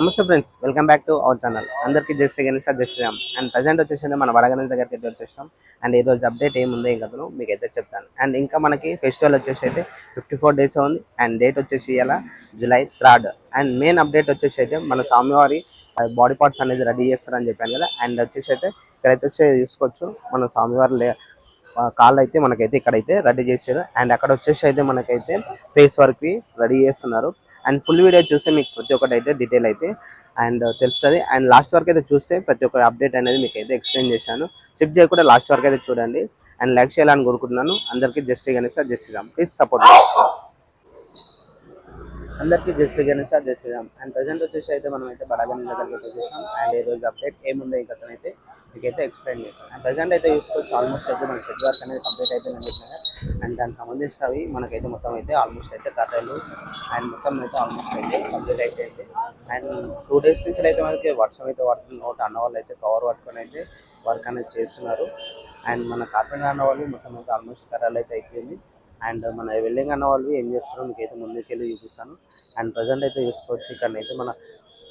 నమస్తే friends, welcome back to our channel. అందరికీ జై శ్రీ గణేష్, జై శ్రీరామ్. అండ్ ప్రజెంట్ వచ్చేసి మన వడగణేష్ దగ్గరికి అయితే వచ్చేసాం. అండ్ ఈ రోజు అప్డేట్ ఏముందో ఇంకా మీకు అయితే చెప్తాను. అండ్ ఇంకా మనకి ఫెస్టివల్ వచ్చేసి అయితే 54 డేస్ ఉంది. అండ్ డేట్ వచ్చేసి ఇలా July 3rd. And main update వచ్చేసి అయితే మన స్వామివారి బాడీ పార్ట్స్ అనేది రెడీ చేస్తారని చెప్పాను కదా. అండ్ వచ్చేసి అయితే ఇక్కడైతే చూసుకోవచ్చు మన స్వామివారి కాళ్ళు అయితే మనకైతే ఇక్కడైతే రెడీ చేశారు. అండ్ అక్కడ వచ్చేసి అయితే మనకైతే ఫేస్ వర్క్ రెడీ చేస్తున్నారు. అండ్ ఫుల్ వీడియో చూస్తే మీకు ప్రతి ఒక్కటి అయితే డీటెయిల్ అయితే అండ్ తెలుస్తుంది. అండ్ లాస్ట్ వరకు అయితే చూస్తే ప్రతి ఒక్క అప్డేట్ అనేది మీకు అయితే ఎక్స్ప్లెయిన్ చేశాను. స్కిప్ చేయకుండా లాస్ట్ వరకు అయితే చూడండి. అండ్ లైక్ చేయాలని కోరుకుంటున్నాను. అందరికీ జై శ్రీ గణేష్, జై శ్రీరామ్. Please support. అందరికీ జై శ్రీ గణేష్, జై శ్రీరామ్. అండ్ ప్రజెంట్ వచ్చేసి అయితే మనం అయితే బడగణేష్ దగ్గరికి అయితే చూసాం. అండ్ ఈ రోజు అప్డేట్ ఏముందో ఇంకా అయితే మీకైతే ఎక్స్ప్లెయిన్ చేస్తాను. అండ్ ప్రజెంట్ అయితే చూసుకోవచ్చు ఆల్మోస్ట్ అయితే మన సెట్ వర్క్ అనేది కంప్లీట్ అయిపోయిందని చెప్పిన. అండ్ దానికి సంబంధించినవి మనకైతే మొత్తం అయితే ఆల్మోస్ట్ అయితే కథలు అండ్ మొత్తం అయితే ఆల్మోస్ట్ అయితే కంప్లీట్ అయిపోయింది. అండ్ 2 days నుంచి అయితే మనకి వర్షం అయితే పడుతుంది. ఒకటి అన్న వాళ్ళు అయితే కవర్ పట్టుకొని అయితే వర్క్ అనేది చేస్తున్నారు. అండ్ మన కార్పెంటర్ అన్న వాళ్ళు మొత్తం అయితే ఆల్మోస్ట్ కర్రలు అయితే అయిపోయింది. అండ్ మన వెల్డింగ్ అన్న వాళ్ళు ఏం చేస్తున్నారో మీకైతే ముందుకెళ్ళి చూపిస్తాను. అండ్ ప్రజెంట్ అయితే చూసుకోవచ్చు ఇక్కడైతే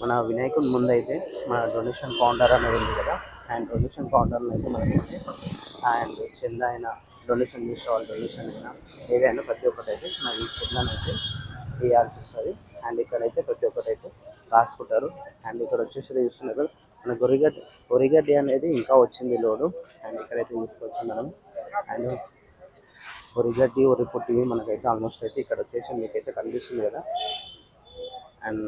మన వినాయకుడి ముందు అయితే మన డొనేషన్ కౌంటర్ అనేది ఉంది కదా. అండ్ డొనేషన్ కౌంటర్లో అయితే మనకి అండ్ చందా అయినా డొనేషన్ చేసే వాళ్ళు డొనేషన్ అయినా ఏదైనా ప్రతి ఒక్కటి అయితే మన ఈ చందాను అయితే వేయాల్సి వస్తుంది. అండ్ ఇక్కడైతే ప్రతి ఒక్కటి అయితే రాసుకుంటారు. అండ్ ఇక్కడ వచ్చేసి చూస్తున్నారు మన గొరిగడ్డి అనేది ఇంకా వచ్చింది లోడు. అండ్ ఇక్కడైతే చూసుకోవచ్చు మనం. అండ్ వరిగడ్డి వరి పొట్టివి మనకైతే ఆల్మోస్ట్ అయితే ఇక్కడ వచ్చేసి మీకైతే కనిపిస్తుంది కదా. అండ్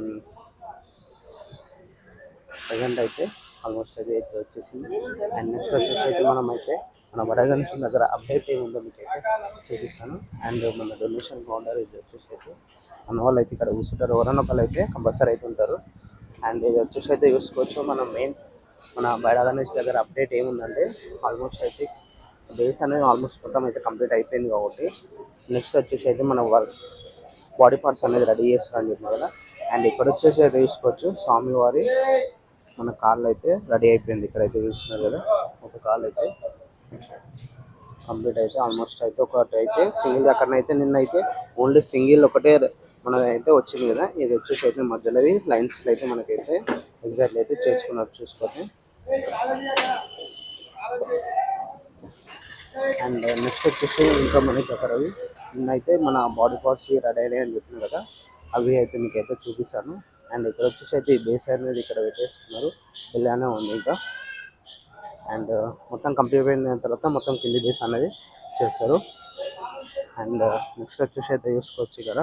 ప్రజెంట్ అయితే ఆల్మోస్ట్ అయితే వచ్చేసింది. అండ్ నెక్స్ట్ వచ్చేసి అయితే మనం అయితే మన వడగణేష్ దగ్గర అప్డేట్ ఏముందో మీకైతే చూపిస్తాను. అండ్ మన డొనేషన్ కౌంటర్ ఇది వచ్చేసి అయితే మన వాళ్ళు అయితే ఇక్కడ కూర్చుంటారు. ఎవరైనా ఒకళ్ళు అయితే కంపల్సరీ అయితే ఉంటారు. అండ్ ఇది వచ్చేసి అయితే చూసుకోవచ్చు మనం మన వడగణేష్ దగ్గర అప్డేట్ ఏముందంటే ఆల్మోస్ట్ అయితే బేస్ అనేది ఆల్మోస్ట్ మొత్తం అయితే కంప్లీట్ అయిపోయింది. కాబట్టి నెక్స్ట్ వచ్చేసి అయితే మన బాడీ పార్ట్స్ అనేది రెడీ చేస్తారని చెప్పిన కదా. అండ్ ఇక్కడ వచ్చేసి అయితే చూసుకోవచ్చు స్వామివారి మన కాళ్ళు అయితే రెడీ అయిపోయింది. ఇక్కడైతే చూస్తున్నారు కదా. ఒక కాళ్ళు అయితే కంప్లీట్ అయితే ఆల్మోస్ట్ అయితే ఒకటి అయితే సింగిల్ అక్కడనైతే నిన్నైతే ఓన్లీ సింగిల్ ఒకటే మనదైతే వచ్చింది కదా. ఇది వచ్చేసి అయితే మధ్యలో లైన్స్ అయితే మనకైతే ఎగ్జాక్ట్లీ అయితే చేసుకున్నారు చూసుకోండి. అండ్ నెక్స్ట్ వచ్చేసి ఇంకా మనకి అక్కడ నిన్నైతే మన బాడీ పార్ట్స్ రెడీ అయినాయి అని చెప్పిన కదా. అవి అయితే మీకు అయితే చూపిస్తాను. అండ్ ఇక్కడ వచ్చేసి అయితే ఈ బేస్ అనేది ఇక్కడ పెట్టేసుకున్నారు. ఇలానే ఉంది ఇంకా. అండ్ మొత్తం కంప్లీట్ అయిన తర్వాత మొత్తం కింది బేస్ అనేది చేస్తారు. అండ్ నెక్స్ట్ వచ్చేసి అయితే చూసుకోవచ్చు ఇక్కడ.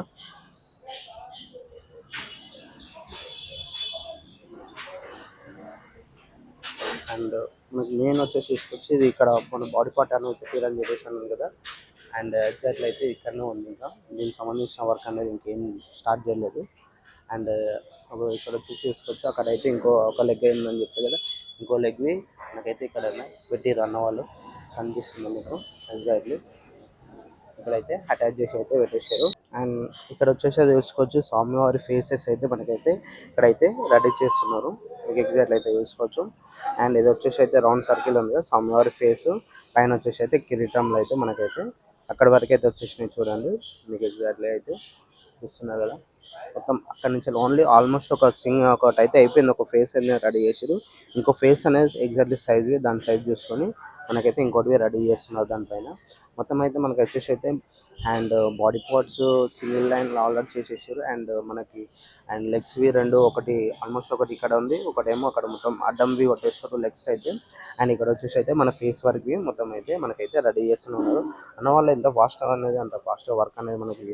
అండ్ మనకి మెయిన్ వచ్చేసి చూసుకొచ్చి ఇది ఇక్కడ మన బాడీ పార్ట్ అనేది పెట్టారని చెప్పేసి అన్నాను కదా. అండ్ ఎగ్జాక్ట్లీ అయితే ఇక్కడనే ఉంది. ఇంకా దీనికి సంబంధించిన వర్క్ అనేది ఇంకేం స్టార్ట్ చేయలేదు. అండ్ ఇక్కడ వచ్చేసి చూసుకోవచ్చు అక్కడైతే ఒక లెగ్ అయిందని చెప్పారు కదా. ఇంకో లెగ్ని మనకైతే ఇక్కడ పెట్టిరు అన్న వాళ్ళు కనిపిస్తుంది మీకు ఎగ్జాక్ట్లీ. ఇక్కడైతే అటాచ్ చేసి అయితే పెట్టేశారు. అండ్ ఇక్కడ వచ్చేసి చూసుకోవచ్చు స్వామివారి ఫేసెస్ అయితే మనకైతే ఇక్కడైతే రెడీ చేస్తున్నారు. మీకు ఎగ్జాక్ట్లీ అయితే చూసుకోవచ్చు. అండ్ ఇది వచ్చేసి అయితే రౌండ్ సర్కిల్ ఉంది కదా స్వామివారి ఫేస్ పైన వచ్చేసి అయితే కిరీటంలో అయితే మనకైతే అక్కడ వరకు అయితే వచ్చేసినాయి చూడండి. మీకు ఎగ్జాక్ట్లీ అయితే చూస్తున్నారు కదా. మొత్తం అక్కడ నుంచి ఓన్లీ ఆల్మోస్ట్ ఒకటి అయితే అయిపోయింది. ఒక ఫేస్ అనేది రెడీ చేసారు. ఇంకో ఫేస్ అనేది ఎగ్జాక్ట్లీ సైజ్ దాని సైజ్ చూసుకొని మనకైతే ఇంకోటివి రెడీ చేస్తున్నారు దానిపైన. మొత్తం అయితే మనకి వచ్చేసి అయితే and body parts single line already చేసేసారు. అండ్ మనకి అండ్ లెగ్స్వి రెండు, ఒకటి ఆల్మోస్ట్ ఒకటి ఇక్కడ ఉంది, ఒకటేమో అక్కడ మొత్తం అడ్డంవి కొట్టేస్తారు లెగ్స్ అయితే. అండ్ ఇక్కడ వచ్చేసి అయితే మన ఫేస్ వర్క్వి మొత్తం అయితే మనకైతే రెడీ చేస్తున్నారు. అన్న వాళ్ళు ఎంత ఫాస్ట్ అనేది అంత ఫాస్ట్ వర్క్ అనేది మనకి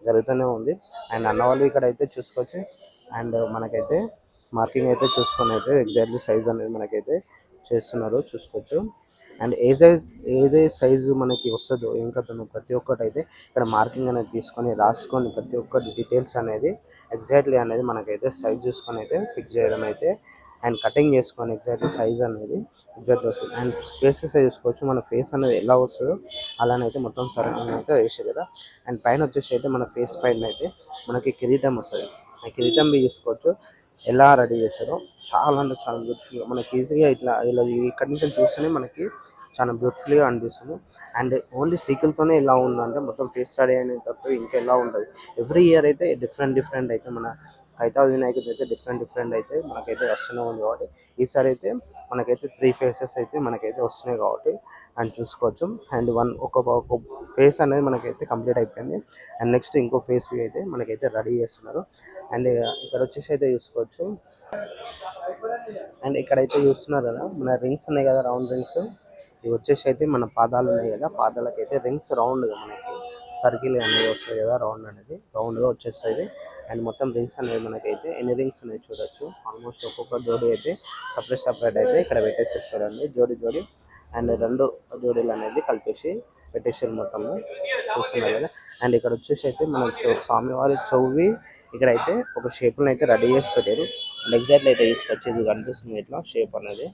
జరుగుతూనే ఉంది. అండ్ అన్న వాళ్ళు ఇక్కడ అయితే చూసుకోవచ్చు. అండ్ మనకైతే మార్కింగ్ అయితే చూసుకొని అయితే ఎగ్జాక్ట్లీ సైజ్ అనేది మనకైతే చేస్తున్నారు చూసుకోవచ్చు. అండ్ ఏదే సైజు మనకి వస్తుందో ఏం కథనో ప్రతి ఒక్కటి అయితే ఇక్కడ మార్కింగ్ అనేది తీసుకొని రాసుకొని ప్రతి ఒక్కటి డీటెయిల్స్ అనేది ఎగ్జాక్ట్లీ అనేది మనకైతే సైజ్ చూసుకొని అయితే ఫిక్స్ చేయడం అయితే అండ్ కటింగ్ చేసుకొని ఎగ్జాక్ట్లీ సైజ్ అనేది ఎగ్జాక్ట్లీ వస్తుంది. అండ్ ఫేసెస్ చూసుకోవచ్చు, మన ఫేస్ అనేది ఎలా వస్తుందో అలానే అయితే మొత్తం సరైన అయితే వేసారు కదా. అండ్ పైన వచ్చేసి అయితే మన ఫేస్ పైన అయితే మనకి కిరీటం వస్తుంది. ఆ కిరీటం చూసుకోవచ్చు ఎలా రెడీ చేశారో చాలా అంటే చాలా బ్యూటిఫుల్గా మనకి ఈజీగా ఇట్లా ఇలా ఇక్కడి నుంచి చూస్తేనే మనకి చాలా బ్యూటిఫుల్గా అనిపిస్తుంది. అండ్ ఓన్లీ సీకిల్తోనే ఇలా ఉందంటే మొత్తం ఫేస్ రెడీ అయిన తర్వాత ఇంకా ఎలా ఉంటుంది. ఎవ్రీ ఇయర్ అయితే డిఫరెంట్ అయితే మన హైదరాబాద్ వినాయకుడు అయితే డిఫరెంట్ అయితే మనకైతే వస్తూనే ఉంది. కాబట్టి ఈసారి అయితే మనకైతే 3 ఫేసెస్ అయితే మనకైతే వస్తున్నాయి కాబట్టి అండ్ చూసుకోవచ్చు. అండ్ ఒక ఫేస్ అనేది మనకైతే కంప్లీట్ అయిపోయింది. అండ్ నెక్స్ట్ ఇంకో ఫేస్ అయితే మనకైతే రెడీ చేస్తున్నారు. అండ్ ఇక్కడ వచ్చేసి అయితే చూసుకోవచ్చు. అండ్ ఇక్కడైతే చూస్తున్నారు కదా మన రింగ్స్ ఉన్నాయి కదా, రౌండ్ రింగ్స్. ఇవి వచ్చేసి అయితే మన పాదాలు ఉన్నాయి కదా, పాదాలకైతే రింగ్స్ రౌండ్గా మనకి సర్కిల్ అనేది వస్తుంది కదా, రౌండ్గా వచ్చేస్తుంది. అండ్ మొత్తం రింగ్స్ అనేది మనకైతే ఎన్ని రింగ్స్ ఉన్నాయి చూడొచ్చు. ఆల్మోస్ట్ ఒక్కొక్క జోడీ అయితే సపరేట్ అయితే ఇక్కడ పెట్టేసారు చూడండి, జోడీ. అండ్ 2 జోడీలు అనేది కలిపేసి పెట్టేసారు మొత్తము చూస్తున్నారు కదా. అండ్ ఇక్కడ వచ్చేసి అయితే మన స్వామివారి చెవి ఇక్కడైతే ఒక షేప్లో అయితే రెడీ చేసి పెట్టారు. అండ్ ఎగ్జాక్ట్లీ అయితే తీసుకొచ్చి ఇది కనిపిస్తుంది ఇట్లా షేప్ అనేది.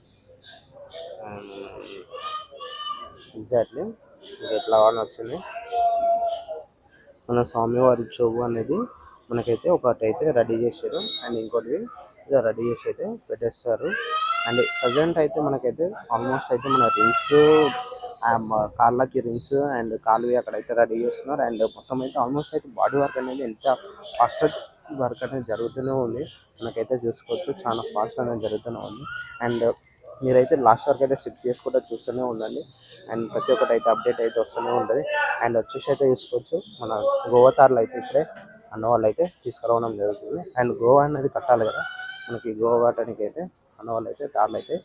ఎగ్జాక్ట్లీ ఎట్లా అని వచ్చింది మన స్వామివారి చెవు అనేది మనకైతే ఒకటి అయితే రెడీ చేశారు. అండ్ ఇంకోటి ఇలా రెడీ చేసి అయితే పెట్టేస్తారు. అండ్ ప్రజెంట్ అయితే మనకైతే ఆల్మోస్ట్ అయితే మన రింగ్స్ కాళ్ళకి రింగ్స్ అండ్ కాలువి అక్కడైతే రెడీ చేస్తున్నారు. అండ్ మొత్తం అయితే ఆల్మోస్ట్ అయితే బాడీ వర్క్ అనేది ఎంత ఫాస్ట్ వర్క్ అనేది జరుగుతూనే ఉంది. మనకైతే చూసుకోవచ్చు చాలా ఫాస్ట్ అనేది జరుగుతూనే ఉంది. అండ్ మీరైతే లాస్ట్ వరకు అయితే షిఫ్ట్ చేసుకుంటూ చూస్తూనే ఉండండి. అండ్ ప్రతి ఒక్కటి అయితే అప్డేట్ అయితే వస్తూనే ఉంటుంది. అండ్ వచ్చేసి అయితే చూసుకోవచ్చు మన గోవాతార్లు అయితే ఇప్పుడే అన్న వాళ్ళు అయితే తీసుకురావడం జరుగుతుంది. అండ్ గోవా అనేది కట్టాలి కదా, మనకి గోవా కట్టడానికి అయితే అన్న వాళ్ళు అయితే తాళ్ళు అయితే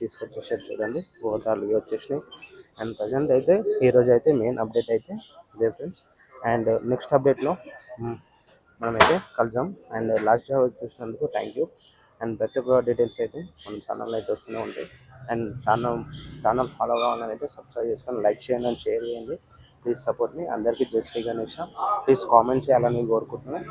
తీసుకొచ్చేసారు చూడండి. గోవా తాళ్ళు వచ్చేసినాయి. అండ్ ప్రజెంట్ అయితే ఈరోజు అయితే మెయిన్ అప్డేట్ అయితే ఇదే ఫ్రెండ్స్. అండ్ నెక్స్ట్ అప్డేట్లో మనమైతే కలుద్దాం. అండ్ లాస్ట్ చూసినందుకు థ్యాంక్ యూ. అండ్ ప్రతి ఒక్క డీటెయిల్స్ అయితే మన ఛానల్లో అయితే వస్తూనే ఉంటాయి. అండ్ ఛానల్ ఫాలో కావాలని అయితే సబ్స్క్రైబ్ చేసుకొని లైక్ చేయండి అండ్ షేర్ చేయండి. ప్లీజ్ సపోర్ట్ మీ. అందరికీ జై శ్రీ గణేష్. ప్లీజ్ కామెంట్ చేయాలని కోరుకుంటున్నాను.